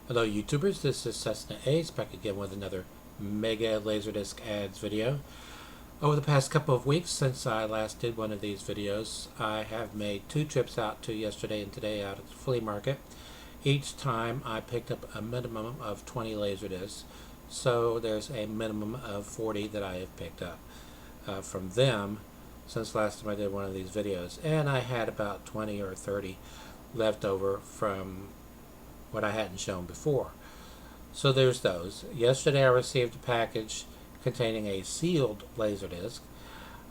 Hello YouTubers, this is Cessna Ace back again with another mega LaserDisc ads video. Over the past couple of weeks since I last did one of these videos, I have made 2 trips out to yesterday and today out at the flea market. Each time I picked up a minimum of 20 LaserDiscs, so there's a minimum of 40 that I have picked up from them since last time I did one of these videos. And I had about 20 or 30 left over from what I hadn't shown before. So there's those. Yesterday I received a package containing a sealed LaserDisc.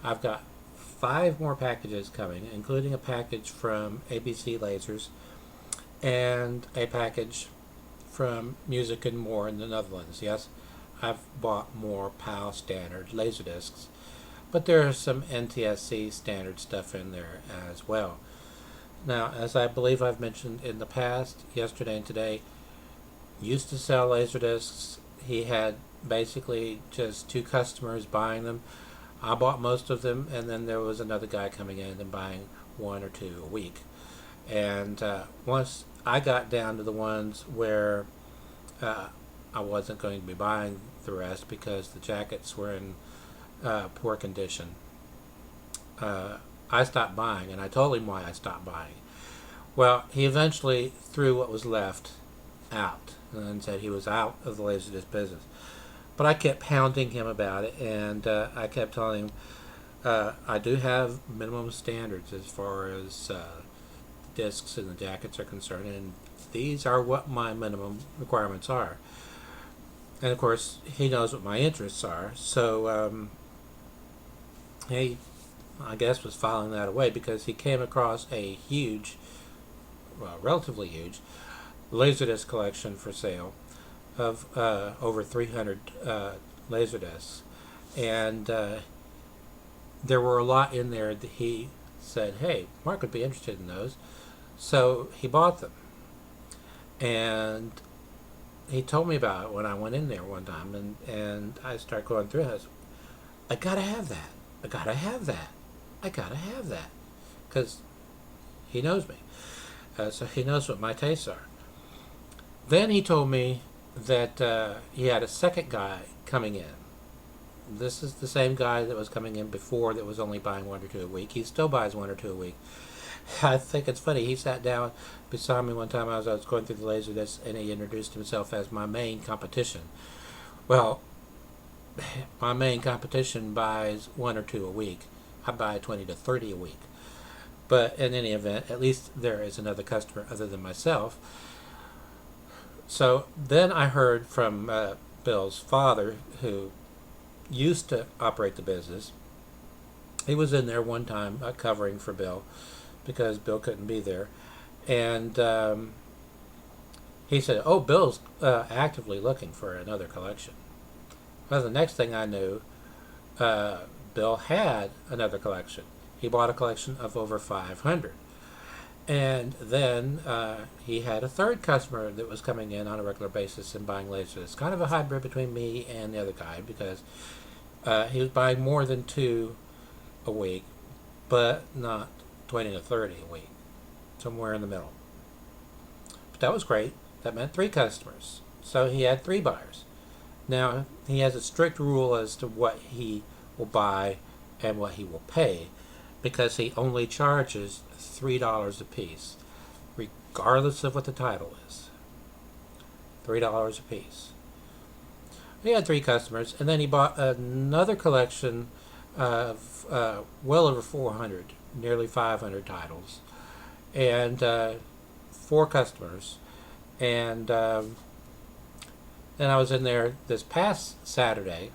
I've got 5 more packages coming, including a package from ABC Lasers and a package from Music and More in the Netherlands. Yes, I've bought more PAL standard LaserDiscs, but there is some NTSC standard stuff in there as well. Now, as I believe I've mentioned in the past, yesterday and today, used to sell LaserDiscs. He had basically just 2 customers buying them. I bought most of them, and then there was another guy coming in and buying 1 or 2 a week. And once I got down to the ones where I wasn't going to be buying the rest because the jackets were in poor condition, I stopped buying, and I told him why I stopped buying. Well, he eventually threw what was left out and said he was out of the LaserDisc business. But I kept pounding him about it, and I kept telling him I do have minimum standards as far as the discs and the jackets are concerned, and these are what my minimum requirements are. And of course, he knows what my interests are, so he, I guess, was filing that away because he came across a huge, well, relatively huge, LaserDisc collection for sale of over 300 LaserDiscs, and there were a lot in there that he said, hey, Mark would be interested in those, so he bought them. And he told me about it when I went in there one time, and I started going through it. I said, I gotta have that. I gotta have that. I gotta have that, because he knows me, so he knows what my tastes are. Then he told me that he had a second guy coming in. This is the same guy that was coming in before that was only buying 1 or 2 a week. He still buys 1 or 2 a week. I think it's funny. He sat down beside me one time as I was going through the LaserDisc, and he introduced himself as my main competition. Well, my main competition buys 1 or 2 a week. I buy 20 to 30 a week. But in any event, at least there is another customer other than myself. So then I heard from Bill's father, who used to operate the business. He was in there one time covering for Bill because Bill couldn't be there. And he said, oh, Bill's actively looking for another collection. Well, the next thing I knew, Bill had another collection. He bought a collection of over 500. And then he had a third customer that was coming in on a regular basis and buying lasers. Kind of a hybrid between me and the other guy, because he was buying more than 2 a week, but not 20 to 30 a week. Somewhere in the middle. But that was great. That meant 3 customers. So he had 3 buyers. Now, he has a strict rule as to what he will buy and what he will pay, because he only charges $3 a piece, regardless of what the title is. $3 a piece. He had 3 customers, and then he bought another collection of well over 400, nearly 500 titles, and 4 customers. And then I was in there this past Saturday,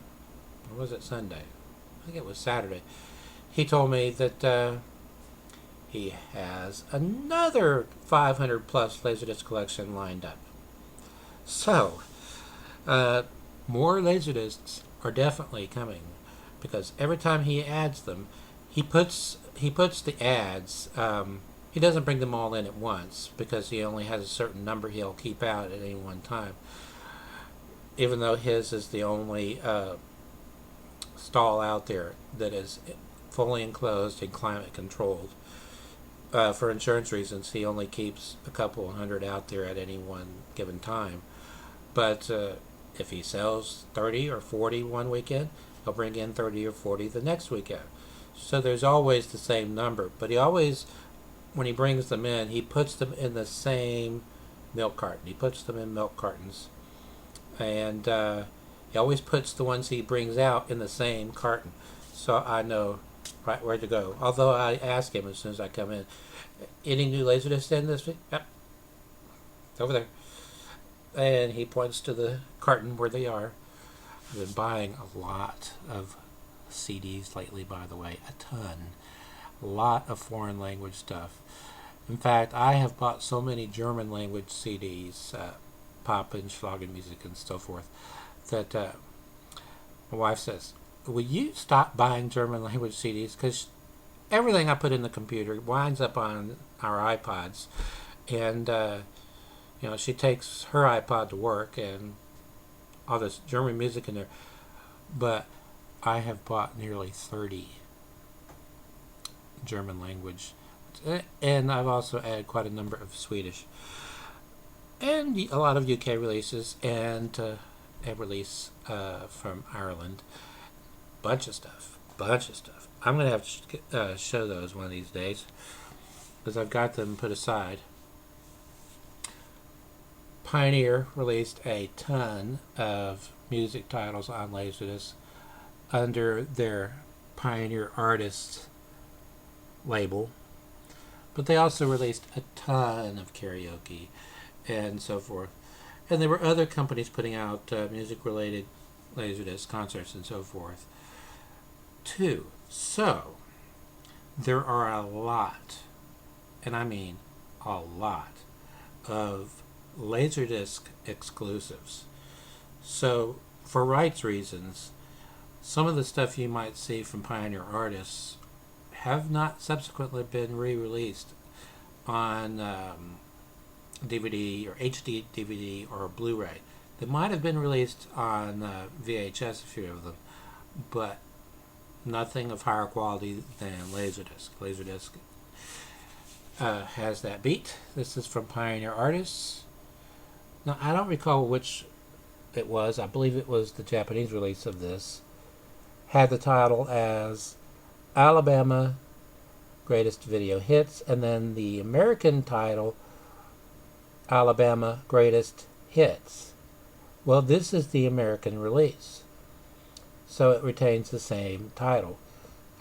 or was it Sunday? I think it was Saturday. He told me that he has another 500 plus LaserDisc collection lined up. So, more LaserDiscs are definitely coming, because every time he adds them, he puts the ads. He doesn't bring them all in at once because he only has a certain number he'll keep out at any one time. Even though his is the only stall out there that is fully enclosed and climate controlled. For insurance reasons, he only keeps a couple hundred out there at any one given time. But if he sells 30 or 40 one weekend, he'll bring in 30 or 40 the next weekend. So there's always the same number. But he always, when he brings them in, he puts them in the same milk carton. He puts them in milk cartons. And he always puts the ones he brings out in the same carton. So I know right where to go. Although I ask him as soon as I come in, any new LaserDiscs in this week? Yep. It's over there. And he points to the carton where they are. I've been buying a lot of CDs lately, by the way. A ton. A lot of foreign language stuff. In fact, I have bought so many German language CDs, pop and Schlagermusik and so forth, that my wife says, will you stop buying German language CDs? Because everything I put in the computer winds up on our iPods. And, she takes her iPod to work and all this German music in there. But I have bought nearly 30 German language. And I've also added quite a number of Swedish. And a lot of UK releases and a release from Ireland. Bunch of stuff. I'm going to have to show those one of these days because I've got them put aside. Pioneer released a ton of music titles on LaserDisc under their Pioneer Artists label, but they also released a ton of karaoke and so forth. And there were other companies putting out music-related LaserDisc concerts and so forth too. So there are a lot, and I mean a lot, of LaserDisc exclusives. So for rights reasons, some of the stuff you might see from Pioneer Artists have not subsequently been re-released on DVD or HD DVD or Blu-ray. They might have been released on VHS, a few of them, but nothing of higher quality than LaserDisc. LaserDisc has that beat. This is from Pioneer Artists. Now, I don't recall which it was. I believe it was the Japanese release of this. Had the title as Alabama Greatest Video Hits, and then the American title, Alabama Greatest Hits. Well, this is the American release, so it retains the same title,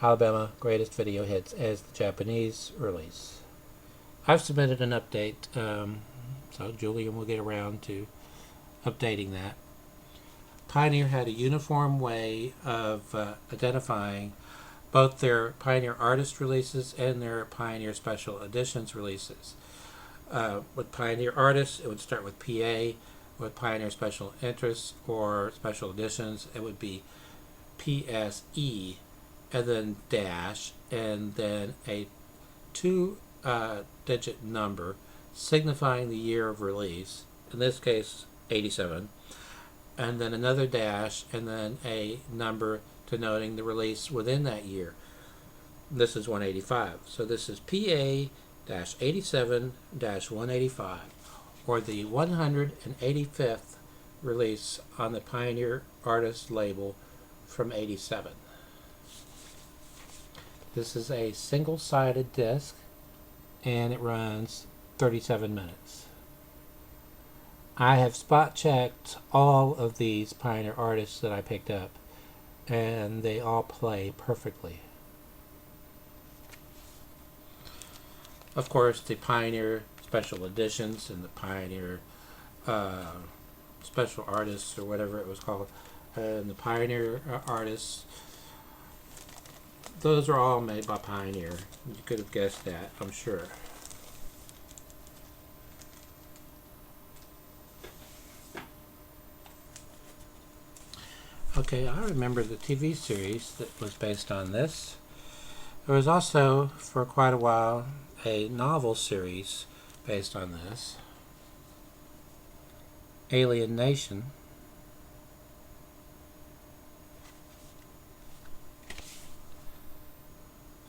Alabama Greatest Video Hits, as the Japanese release. I've submitted an update, so Julian will get around to updating that. Pioneer had a uniform way of identifying both their Pioneer Artist releases and their Pioneer Special Editions releases. With Pioneer Artists, it would start with PA. With Pioneer Special Interests or Special Editions, it would be PSE, and then dash, and then a two-digit number signifying the year of release, in this case 87, and then another dash, and then a number denoting the release within that year. This is 185. So this is PA-87-185, or the 185th release on the Pioneer Artist label from 87. This is a single-sided disc, and it runs 37 minutes. I have spot checked all of these Pioneer Artists that I picked up, and they all play perfectly. Of course, the Pioneer Special Editions and the Pioneer Special Artists, or whatever it was called, and the Pioneer Artists, those are all made by Pioneer. You could have guessed that, I'm sure. Okay, I remember the TV series that was based on this. There was also, for quite a while, a novel series based on this. Alien Nation.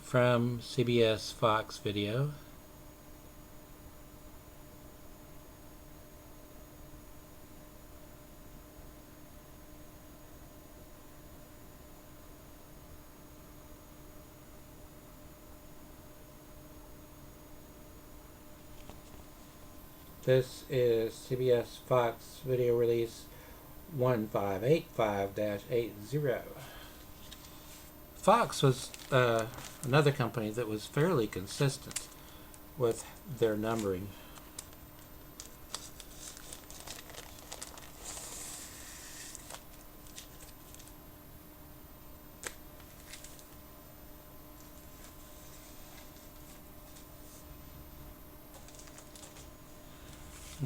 From CBS Fox Video. This is CBS Fox video release 1585-80. Fox was another company that was fairly consistent with their numbering.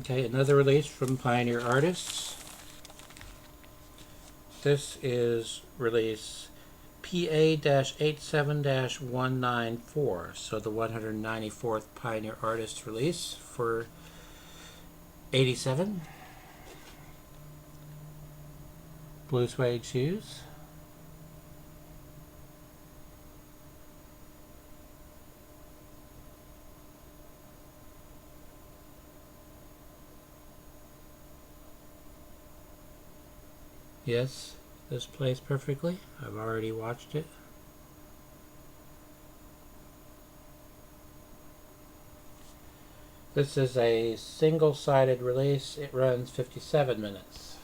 Okay, another release from Pioneer Artists. This is release PA-87-194, so the 194th Pioneer Artists release for 87. Blue suede shoes. Yes, this plays perfectly. I've already watched it. This is a single-sided release. It runs 57 minutes.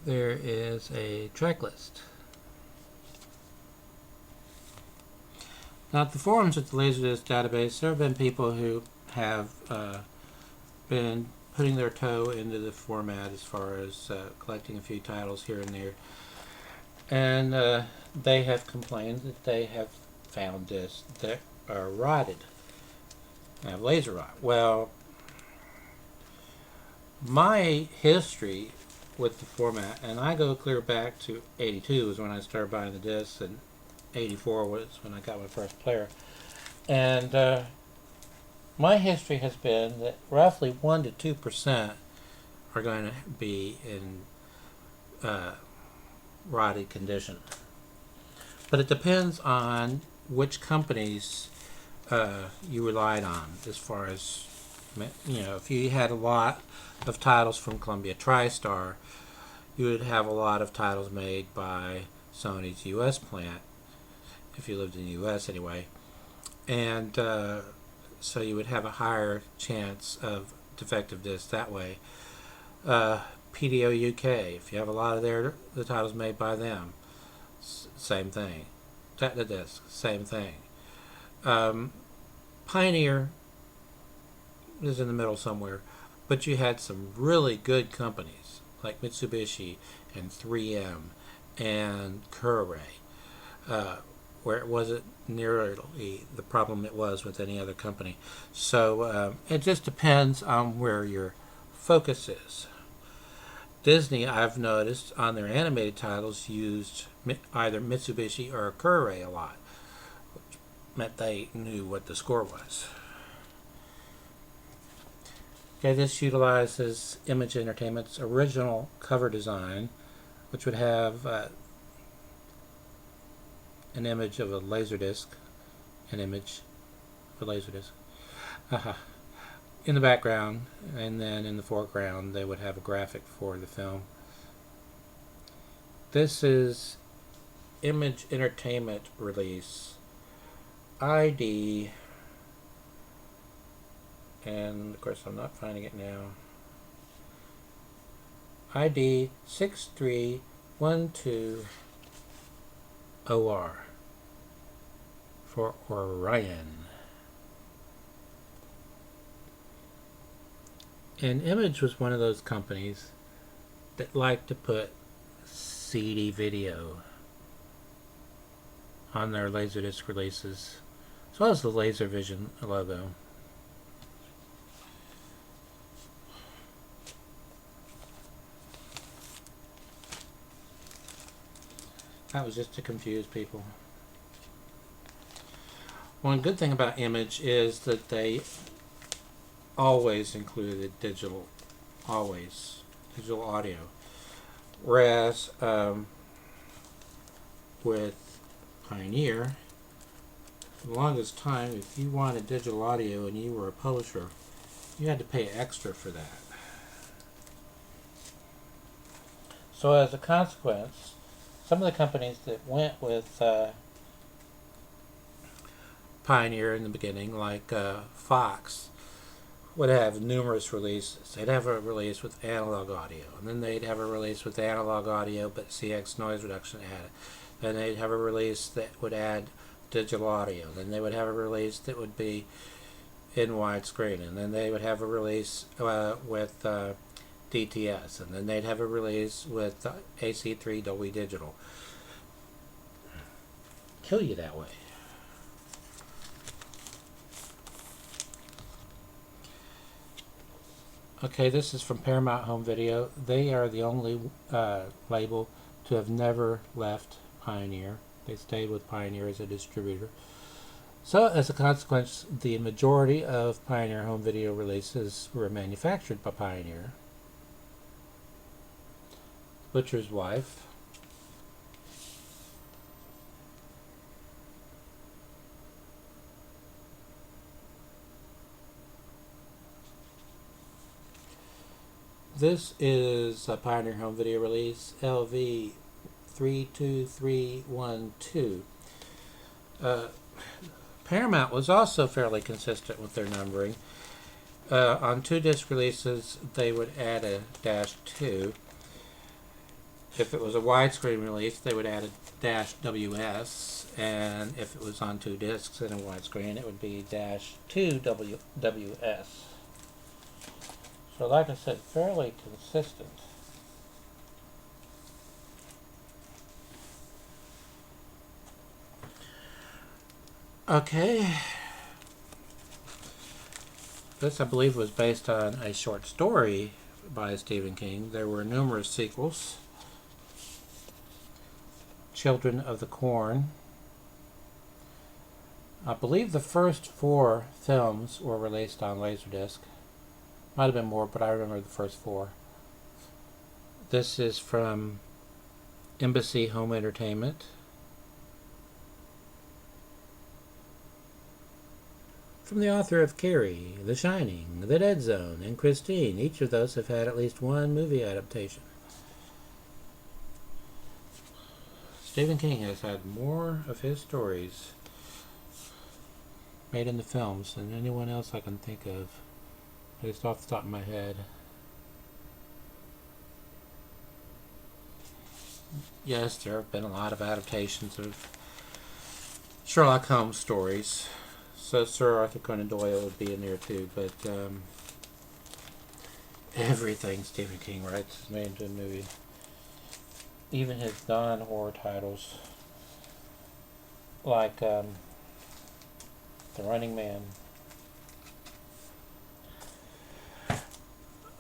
There is a track list. Now, at the forums at the LaserDisc database, there have been people who have been putting their toe into the format as far as collecting a few titles here and there. And they have complained that they have found discs that are rotted, have laser rot. Well, my history with the format, and I go clear back to 82 is when I started buying the discs, and 84 was when I got my first player. And my history has been that roughly 1 to 2% are going to be in rotted condition. But it depends on which companies you relied on, as far as, if you had a lot of titles from Columbia TriStar, you would have a lot of titles made by Sony's US plant, if you lived in the US anyway. And so you would have a higher chance of defective discs that way. PDO UK, if you have a lot of the titles made by them, same thing. Technodisc, same thing. Pioneer is in the middle somewhere, but you had some really good companies like Mitsubishi and 3M and Kurai, where it wasn't nearly the problem it was with any other company. So it just depends on where your focus is. Disney, I've noticed, on their animated titles used either Mitsubishi or Kurai a lot, which meant they knew what the score was. Okay, this utilizes Image Entertainment's original cover design, which would have an image of a LaserDisc, an image of a LaserDisc, in the background, and then in the foreground they would have a graphic for the film. This is Image Entertainment release ID, and of course I'm not finding it now, ID 6312OR for Orion. And Image was one of those companies that liked to put CD video on their LaserDisc releases, as well as the LaserVision logo. That was just to confuse people. One good thing about Image is that they always included digital audio. Whereas with Pioneer, for the longest time, if you wanted digital audio and you were a publisher, you had to pay extra for that. So as a consequence, some of the companies that went with Pioneer in the beginning, like Fox, would have numerous releases. They'd have a release with analog audio, and then they'd have a release with analog audio but CX noise reduction added. Then they'd have a release that would add digital audio. Then they would have a release that would be in widescreen, and then they would have a release with DTS, and then they'd have a release with AC3 Dolby Digital. Kill you that way. Okay, this is from Paramount Home Video. They are the only label to have never left Pioneer. They stayed with Pioneer as a distributor. So, as a consequence, the majority of Pioneer Home Video releases were manufactured by Pioneer. Butcher's Wife. This is a Pioneer Home Video release, LV 32312. Paramount was also fairly consistent with their numbering. On 2-disc releases, they would add a -2. If it was a widescreen release, they would add a -WS, and if it was on 2 discs in a widescreen, it would be -2WS. So like I said, fairly consistent. Okay. This, I believe, was based on a short story by Stephen King. There were numerous sequels. Children of the Corn. I believe the first 4 films were released on LaserDisc. Might have been more, but I remember the first 4. This is from Embassy Home Entertainment. From the author of Carrie, The Shining, The Dead Zone, and Christine. Each of those have had at least one movie adaptation. Stephen King has had more of his stories made into films than anyone else I can think of, just off the top of my head. Yes, there have been a lot of adaptations of Sherlock Holmes stories. So Sir Arthur Conan Doyle would be in there too, but everything Stephen King writes is made into a movie. Even his non-horror titles, like The Running Man.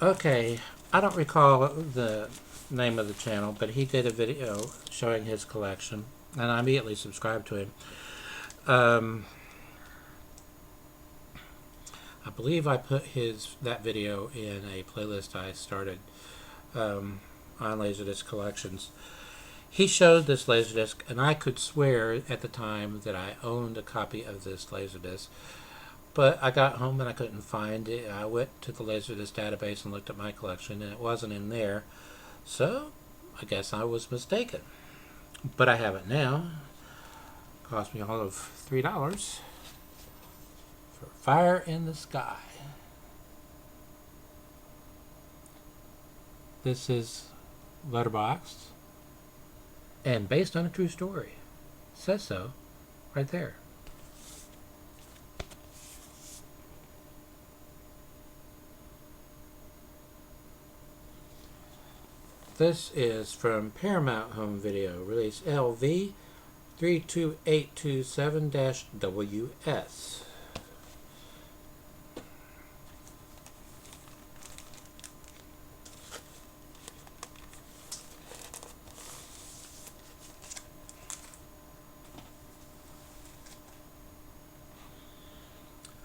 Okay, I don't recall the name of the channel, but he did a video showing his collection, and I immediately subscribed to him. I believe I put that video in a playlist I started on LaserDisc collections. He showed this LaserDisc, and I could swear at the time that I owned a copy of this LaserDisc. But I got home and I couldn't find it. I went to the LaserDisc database and looked at my collection, and it wasn't in there. So I guess I was mistaken. But I have it now. It cost me all of $3. Fire in the Sky. This is letterboxed and based on a true story. It says so right there. This is from Paramount Home Video, release LV 32827-WS.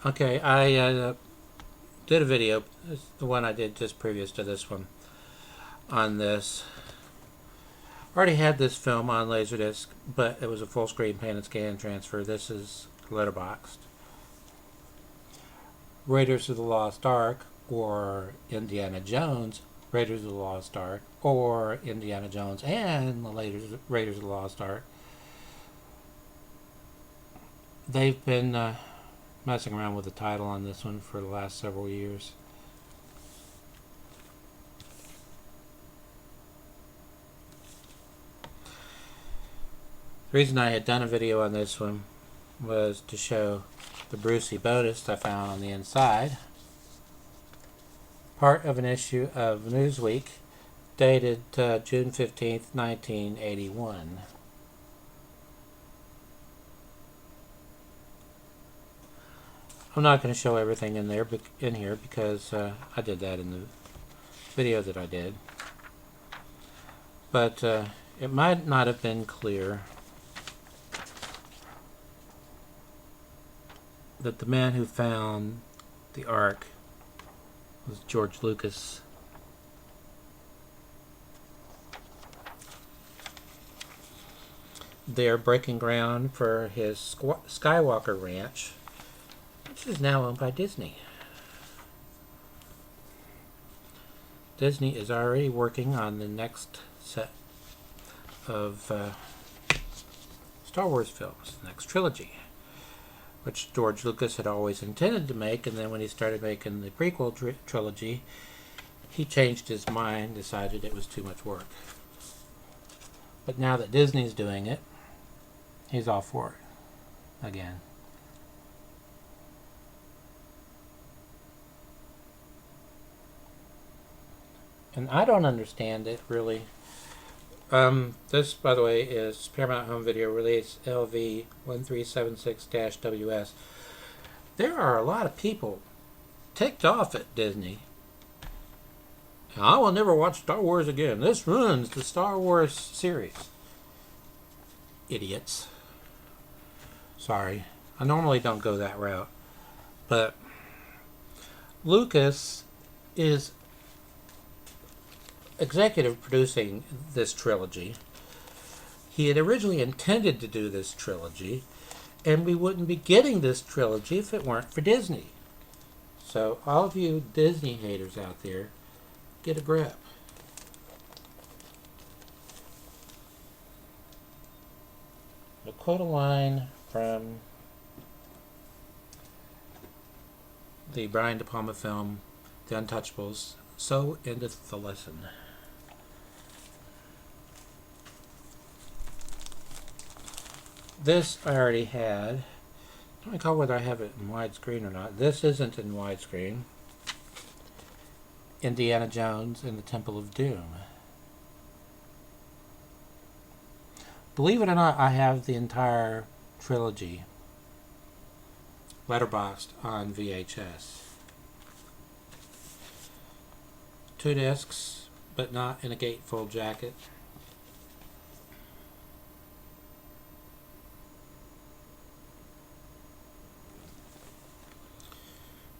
Okay, I did a video, the one I did just previous to this one, on this. Already had this film on LaserDisc, but it was a full screen pan and scan transfer. This is letterboxed. Raiders of the Lost Ark, or Indiana Jones, Raiders of the Lost Ark, or Indiana Jones and the Raiders of the Lost Ark. They've been messing around with the title on this one for the last several years. The reason I had done a video on this one was to show the Brucey bonus I found on the inside. Part of an issue of Newsweek dated June 15th, 1981. I'm not going to show everything in here because I did that in the video that I did. But it might not have been clear that the man who found the Ark was George Lucas. They are breaking ground for his Skywalker Ranch, which is now owned by Disney. Disney is already working on the next set of Star Wars films, the next trilogy, which George Lucas had always intended to make, and then when he started making the prequel trilogy, he changed his mind, decided it was too much work. But now that Disney's doing it, he's all for it again. And I don't understand it, really. This, by the way, is Paramount Home Video release LV1376-WS. There are a lot of people ticked off at Disney. I will never watch Star Wars again. This ruins the Star Wars series. Idiots. Sorry. I normally don't go that route. But Lucas is executive producing this trilogy. He had originally intended to do this trilogy, and we wouldn't be getting this trilogy if it weren't for Disney. So all of you Disney haters out there, get a grip. I'll quote a line from the Brian De Palma film, The Untouchables. So endeth the lesson. This I already had. I don't recall whether I have it in widescreen or not. This isn't in widescreen. Indiana Jones and the Temple of Doom. Believe it or not, I have the entire trilogy letterboxed on VHS. 2 discs, but not in a gatefold jacket.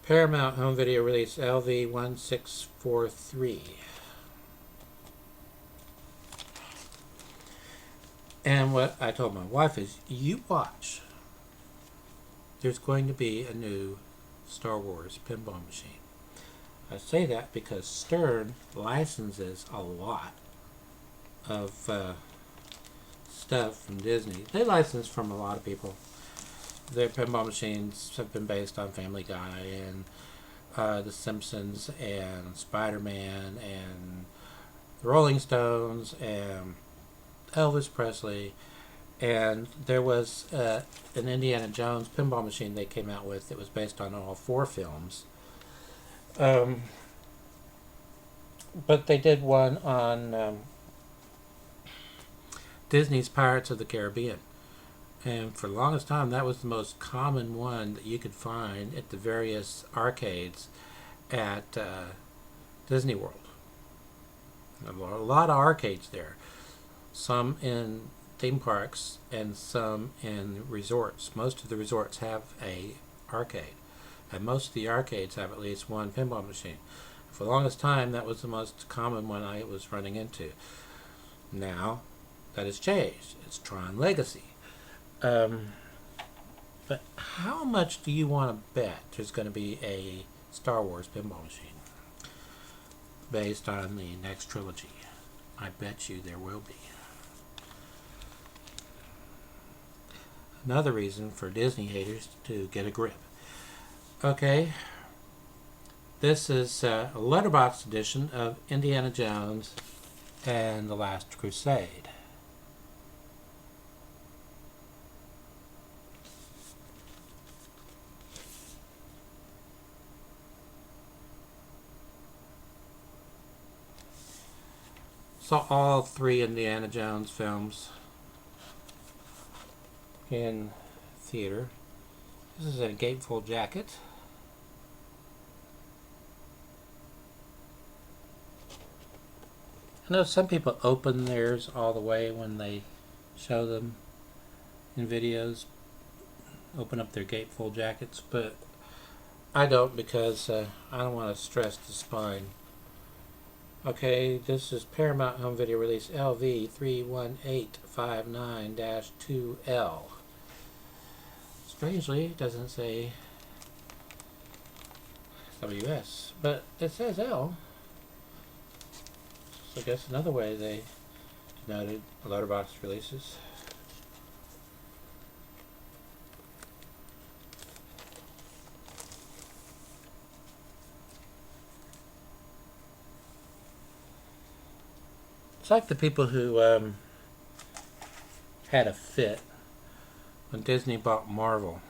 Paramount Home Video release LV1643. And what I told my wife is, you watch. There's going to be a new Star Wars pinball machine. I say that because Stern licenses a lot of stuff from Disney. They license from a lot of people. Their pinball machines have been based on Family Guy and The Simpsons and Spider-Man and the Rolling Stones and Elvis Presley. And there was an Indiana Jones pinball machine they came out with that was based on all 4 films. But they did one on Disney's Pirates of the Caribbean. And for the longest time, that was the most common one that you could find at the various arcades at Disney World. A lot of arcades there. Some in theme parks and some in resorts. Most of the resorts have a arcade. And most of the arcades have at least one pinball machine. For the longest time, that was the most common one I was running into. Now, that has changed. It's Tron Legacy. But how much do you want to bet there's going to be a Star Wars pinball machine based on the next trilogy? I bet you there will be. Another reason for Disney haters to get a grip. Okay, this is a letterbox edition of Indiana Jones and the Last Crusade. Saw all three Indiana Jones films in theater. This is a gatefold jacket. I know some people open theirs all the way when they show them in videos, open up their gatefold jackets, but I don't, because I don't want to stress the spine. Okay, this is Paramount Home Video Release LV31859-2L. Strangely, it doesn't say WS, but it says L. So I guess another way they denoted letterbox releases. It's like the people who had a fit when Disney bought Marvel.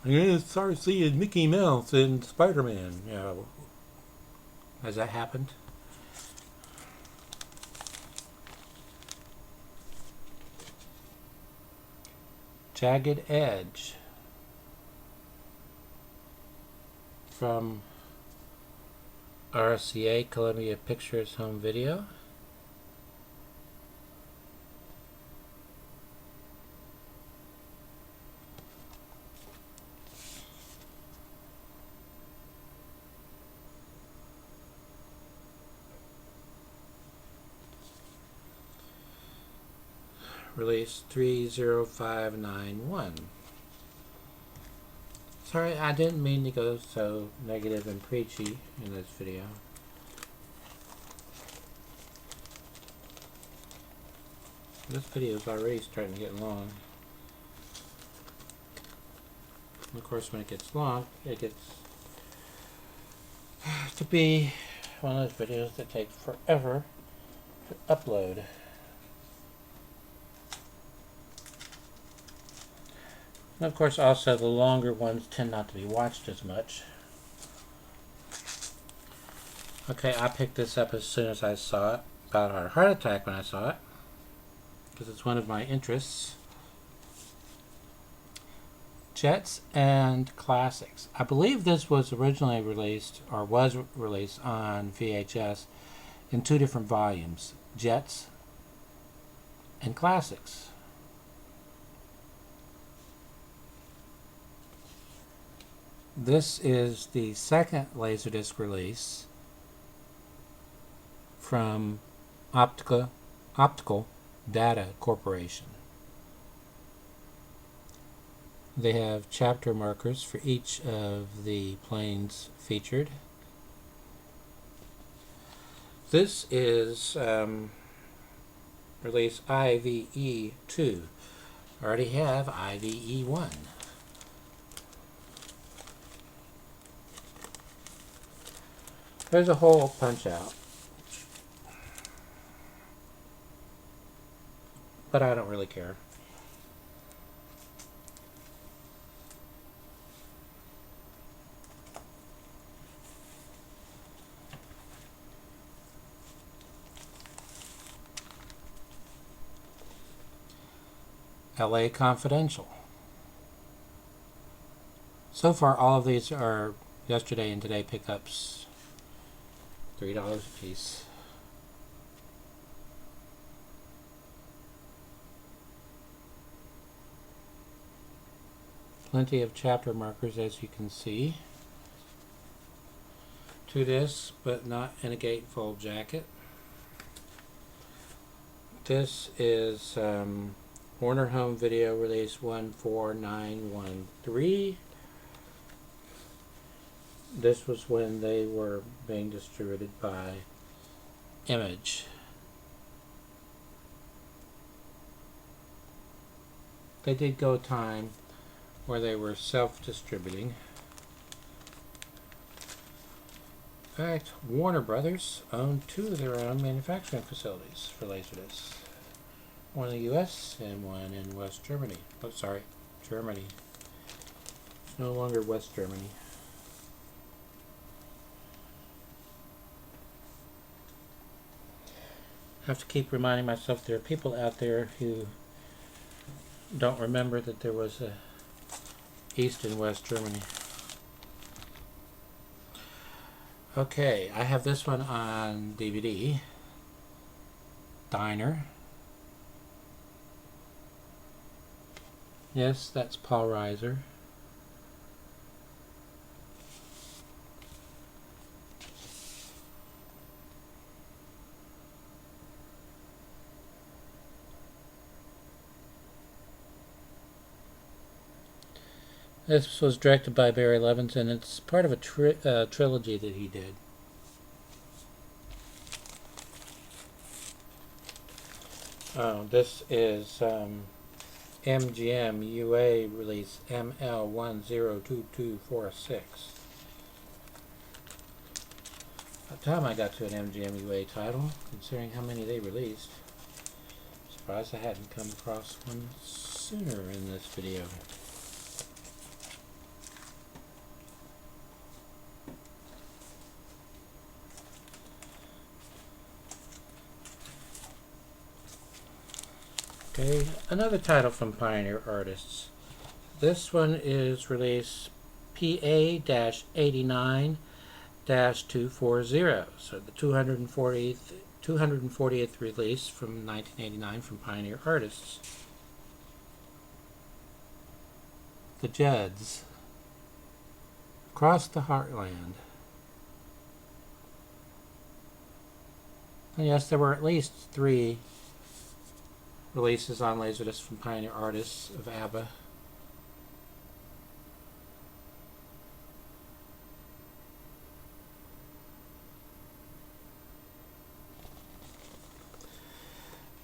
I'm going to start seeing Mickey Mouse and Spider-Man. Yeah, has that happened? Jagged Edge from RCA, Columbia Pictures Home Video. Release 30591. Sorry, I didn't mean to go so negative and preachy in this video. This video is already starting to get long. And of course, when it gets long, it gets to be one of those videos that takes forever to upload. And of course, also the longer ones tend not to be watched as much. Okay, I picked this up as soon as I saw it. About a heart attack when I saw it, because it's one of my interests. Jets and Classics. I believe this was originally released, or was released on VHS in two different volumes, Jets and Classics. This is the second LaserDisc release from Optical Data Corporation. They have chapter markers for each of the planes featured. This is release IVE2. I already have IVE1. There's a whole punch out, but I don't really care. LA Confidential. So far, all of these are yesterday and today pickups. $3 a piece. Plenty of chapter markers, as you can see, to this, but not in a gatefold jacket. This is Warner Home Video Release 14913. This was when they were being distributed by Image. they did go a time where they were self-distributing. In fact, Warner Brothers owned 2 of their own manufacturing facilities for LaserDisc. One in the US and one in West Germany. Oh, sorry, Germany. It's no longer West Germany. I have to keep reminding myself there are people out there who don't remember that there was a East and West Germany. Okay, I have this one on DVD. Diner. Yes, that's Paul Reiser. This was directed by Barry Levinson. It's part of a trilogy that he did. Oh, this is MGM UA release ML102246. By the time I got to an MGM UA title, considering how many they released, I'm surprised I hadn't come across one sooner in this video. Okay, another title from Pioneer Artists. This one is release PA-89-240, so the 240th release from 1989 from Pioneer Artists. The Judds. Across the Heartland. And yes, there were at least 3 releases on LaserDisc from Pioneer Artists of ABBA.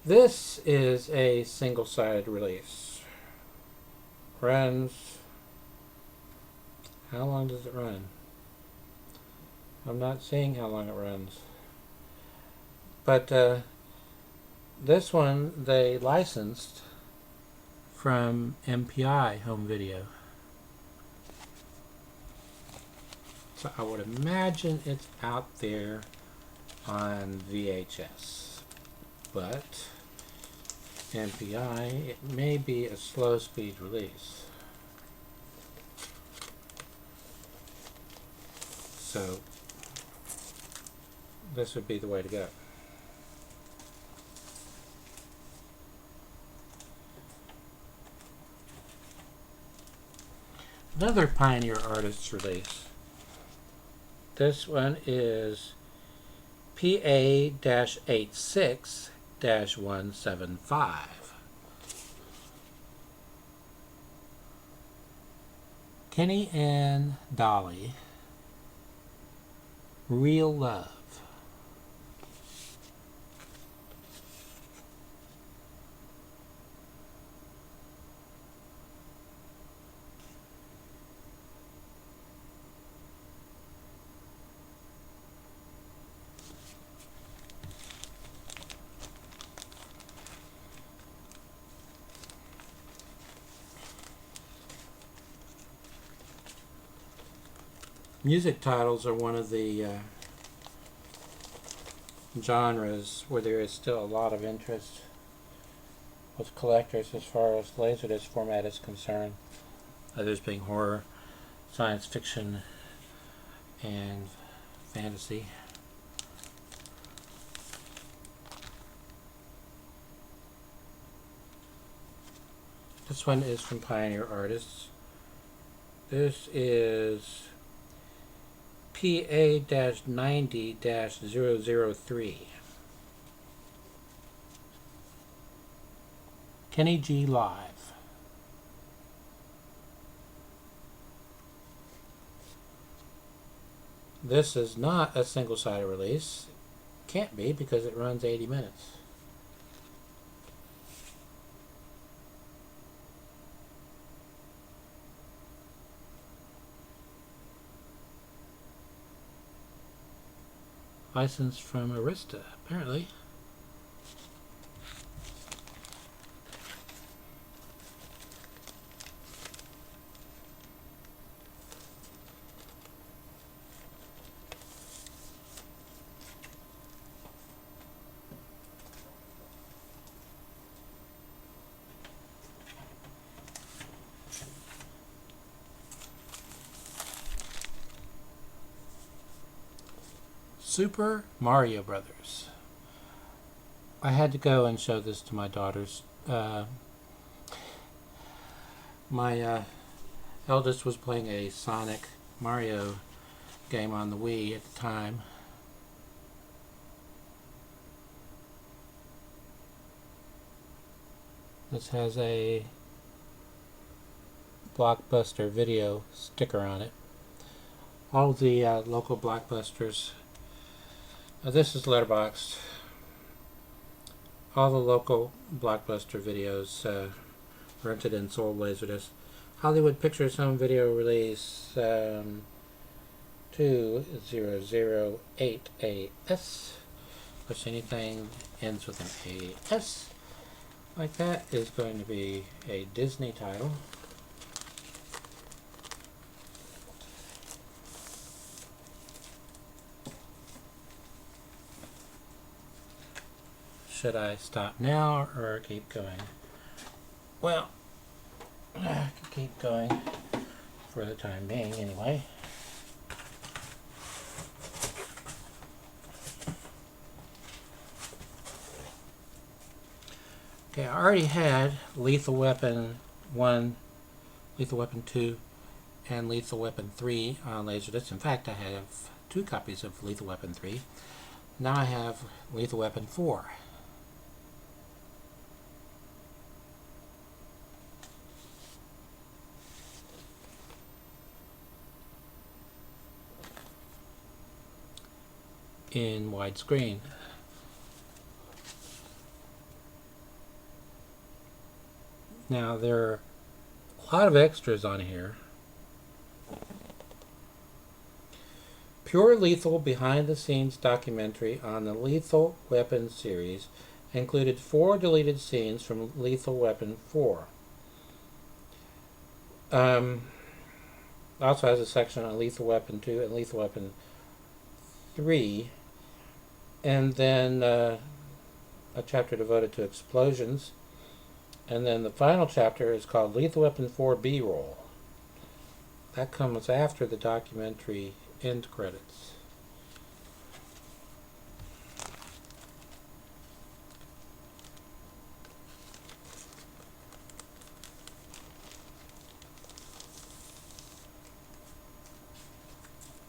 This is a single-sided release. Runs. How long does it run? I'm not seeing how long it runs. But this one they licensed from MPI Home Video. So I would imagine it's out there on VHS. But MPI, it may be a slow speed release. So this would be the way to go. Another Pioneer Artists release. This one is PA-86-175. Kenny and Dolly. Real Love. Music titles are one of the genres where there is still a lot of interest with collectors as far as LaserDisc format is concerned. Others being horror, science fiction, and fantasy. This one is from Pioneer Artists. This is PA-90-003. Kenny G Live. This is not a single-sided release. Can't be because it runs 80 minutes. Licensed from Arista, apparently. Super Mario Brothers. I had to go and show this to my daughters. My eldest was playing a Sonic Mario game on the Wii at the time. This has a Blockbuster Video sticker on it. All of the local Blockbusters. This is letterboxed. All the local Blockbuster videos rented and sold LaserDisc. Hollywood Pictures Home Video Release 20088AS. Which anything ends with an AS like that is going to be a Disney title. Should I stop now or keep going? Well, I can keep going for the time being anyway. Okay, I already had Lethal Weapon 1, Lethal Weapon 2, and Lethal Weapon 3 on LaserDisc. In fact, I have 2 copies of Lethal Weapon 3. Now I have Lethal Weapon 4. In widescreen. Now there are a lot of extras on here. Pure Lethal behind-the-scenes documentary on the Lethal Weapon series included 4 deleted scenes from Lethal Weapon 4. Also has a section on Lethal Weapon 2 and Lethal Weapon 3. And then a chapter devoted to explosions. And then the final chapter is called Lethal Weapon 4 B-Roll. That comes after the documentary end credits.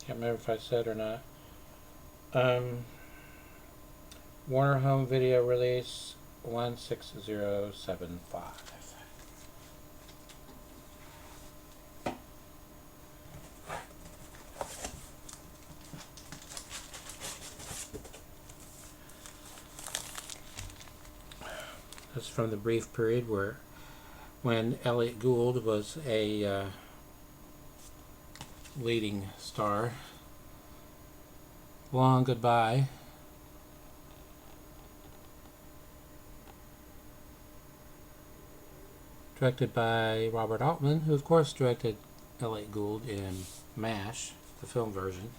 Can't remember if I said or not. Warner Home Video Release 16075. That's from the brief period when Elliot Gould was a leading star. Long Goodbye. Directed by Robert Altman, who of course directed Elliot Gould in MASH, the film version,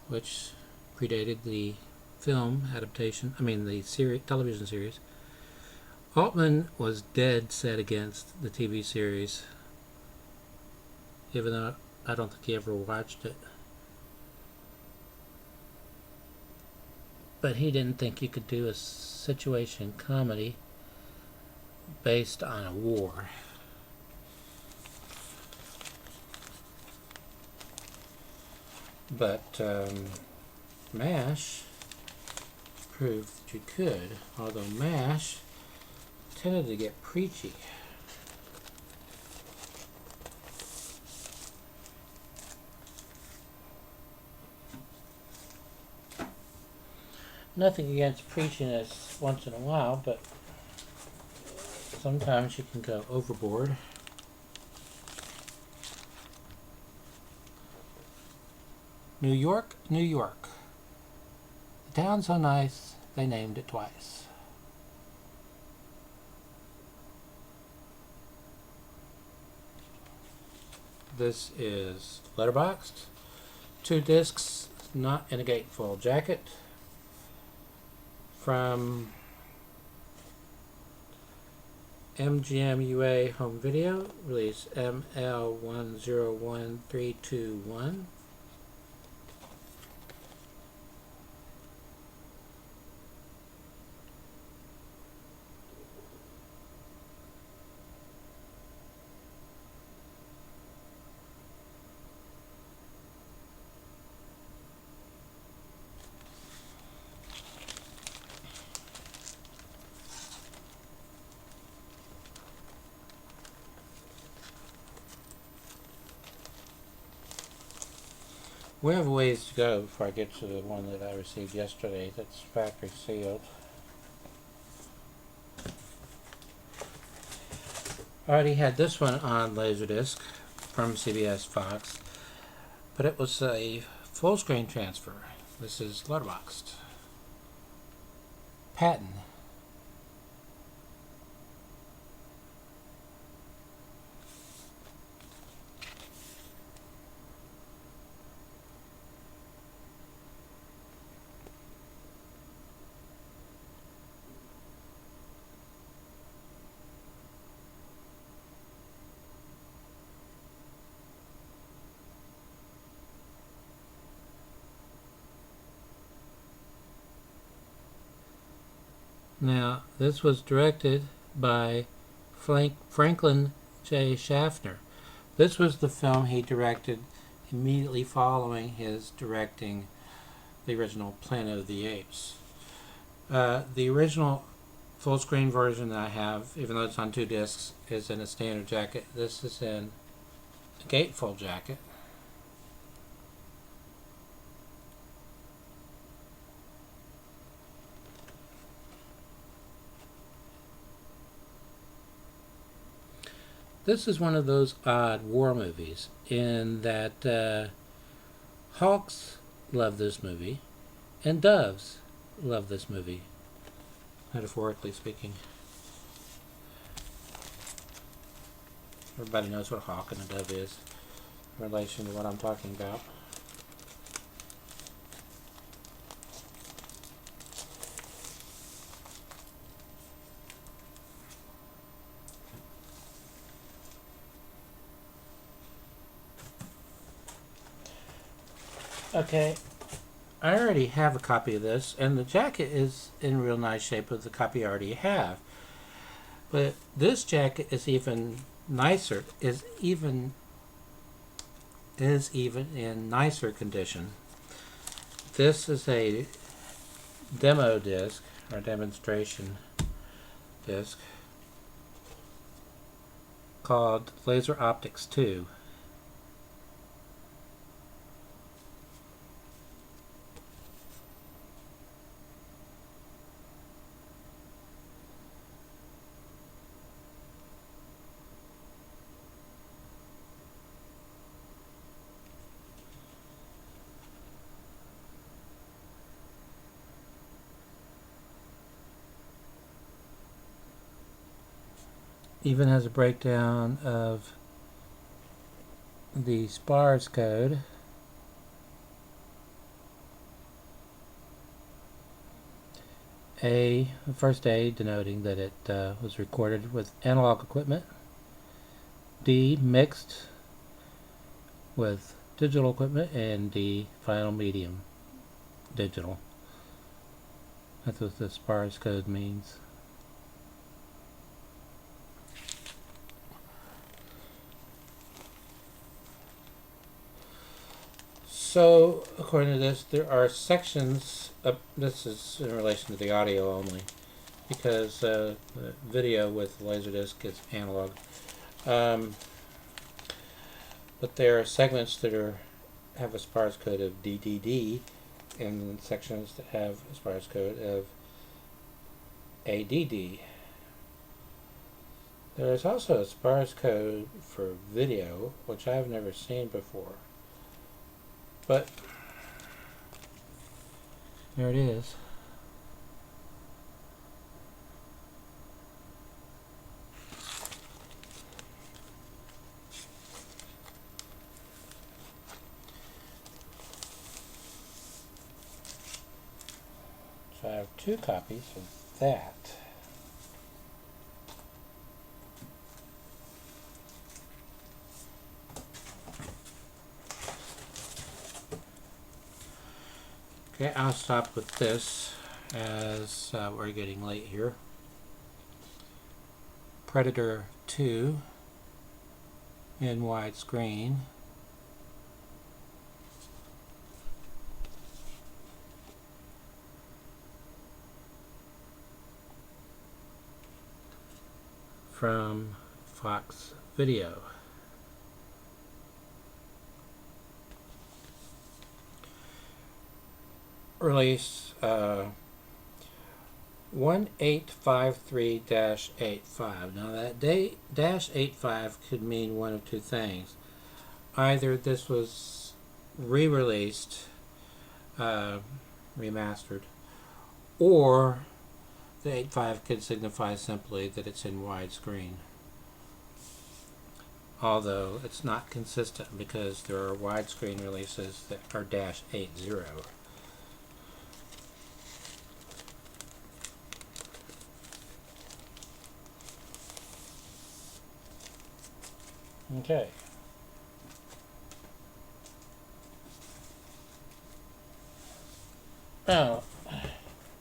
which predated the film adaptation, the television series. Altman was dead set against the TV series, even though I don't think he ever watched it. But he didn't think you could do a situation comedy based on a war. But MASH proved that you could, although MASH tended to get preachy. Nothing against preachiness once in a while, but sometimes you can go overboard. New York, New York. The town's so nice, they named it twice. This is letterboxed. 2 discs, not in a gatefold jacket. From MGM UA Home Video, release ML101321. We have a ways to go before I get to the one that I received yesterday that's factory sealed. I already had this one on LaserDisc from CBS Fox, but it was a full screen transfer. This is letterboxed. Patton. Now, this was directed by Franklin J. Schaffner. This was the film he directed immediately following his directing the original Planet of the Apes. The original full screen version that I have, even though it's on 2 discs, is in a standard jacket. This is in a gatefold jacket. This is one of those odd war movies in that hawks love this movie and doves love this movie, metaphorically speaking. Everybody knows what a hawk and a dove is in relation to what I'm talking about. Okay, I already have a copy of this, and the jacket is in real nice shape with the copy I already have. But this jacket is even nicer, is even in nicer condition. This is a demo disc, or demonstration disc, called Laser Optics 2. Even has a breakdown of the SPARS code. The first A denoting that it was recorded with analog equipment. D, mixed with digital equipment, and D, final medium digital. That's what the SPARS code means. So, according to this, there are sections, this is in relation to the audio only, because the video with LaserDisc is analog. But there are segments that have a SPARS code of DDD, and sections that have a SPARS code of ADD. There is also a SPARS code for video, which I've never seen before. But There it is. So I have 2 copies of that. Okay, I'll stop with this as we're getting late here. Predator 2 in widescreen. From Fox Video. Release 1853-85. Now that -85 could mean one of 2 things. Either this was re-released, remastered, or the 85 could signify simply that it's in widescreen. Although it's not consistent because there are widescreen releases that are -80. Okay. Oh,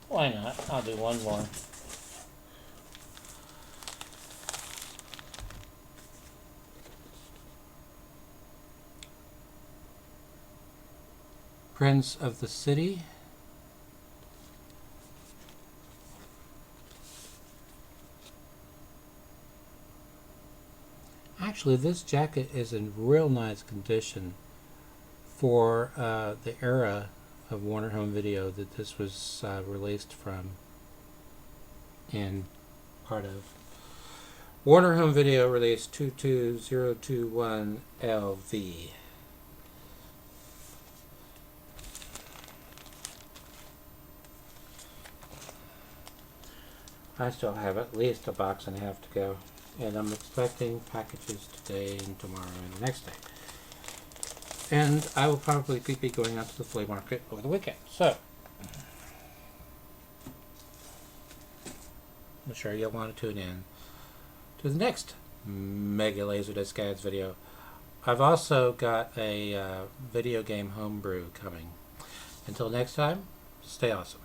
why not? I'll do one more. Prince of the City. Actually, this jacket is in real nice condition for the era of Warner Home Video that this was released from and part of. Warner Home Video released 22021 LV. I still have at least a box and a half to go. And I'm expecting packages today and tomorrow and the next day. And I will probably be going out to the flea market over the weekend. So, I'm sure you'll want to tune in to the next Mega LaserDisc Ads video. I've also got a video game homebrew coming. Until next time, stay awesome.